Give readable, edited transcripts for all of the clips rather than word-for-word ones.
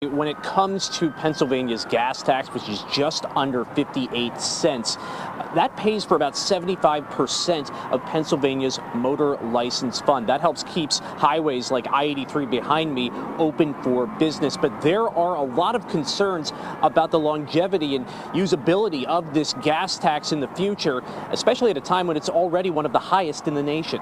When it comes to Pennsylvania's gas tax, which is just under 58 cents, that pays for about 75% of Pennsylvania's motor license fund. That helps keeps highways like I-83 behind me open for business. But there are a lot of concerns about the longevity and usability of this gas tax in the future, especially at a time when it's already one of the highest in the nation.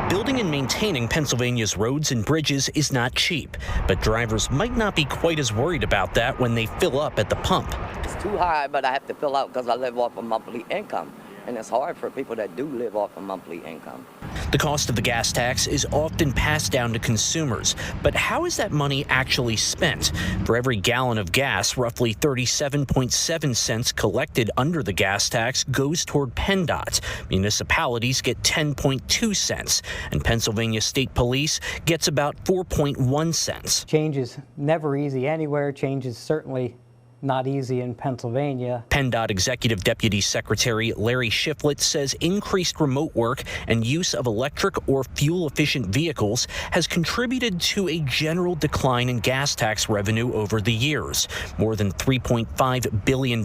Building and maintaining Pennsylvania's roads and bridges is not cheap, but drivers might not be quite as worried about that when they fill up at the pump. It's too high, but I have to fill out because I live off a monthly income, and it's hard for people that do live off a monthly income. The cost of the gas tax is often passed down to consumers, but how is that money actually spent? For every gallon of gas, roughly 37.7 cents collected under the gas tax goes toward PennDOT. Municipalities get 10.2 cents, and Pennsylvania State Police gets about 4.1 cents. Change is never easy anywhere. Change is certainly not easy in Pennsylvania. PennDOT Executive Deputy Secretary Larry Shiflett says increased remote work and use of electric or fuel-efficient vehicles has contributed to a general decline in gas tax revenue over the years. More than $3.5 billion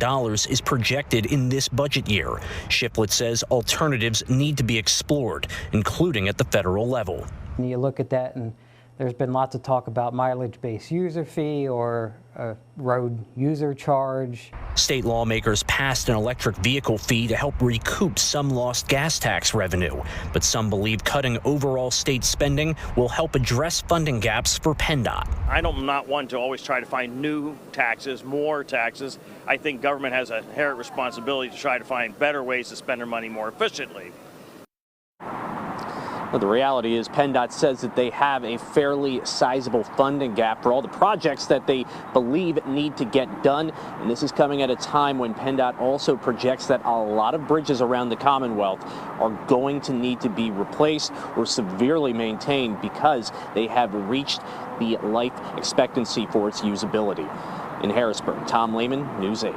is projected in this budget year. Shiflett says alternatives need to be explored, including at the federal level. You look at that, and there's been lots of talk about mileage-based user fee or a road user charge. State lawmakers passed an electric vehicle fee to help recoup some lost gas tax revenue, but some believe cutting overall state spending will help address funding gaps for PennDOT. I don't not want to always try to find new taxes, more taxes. I think government has an inherent responsibility to try to find better ways to spend their money more efficiently. Well, the reality is PennDOT says that they have a fairly sizable funding gap for all the projects that they believe need to get done. And this is coming at a time when PennDOT also projects that a lot of bridges around the Commonwealth are going to need to be replaced or severely maintained because they have reached the life expectancy for its usability. In Harrisburg, Tom Lehman, News 8.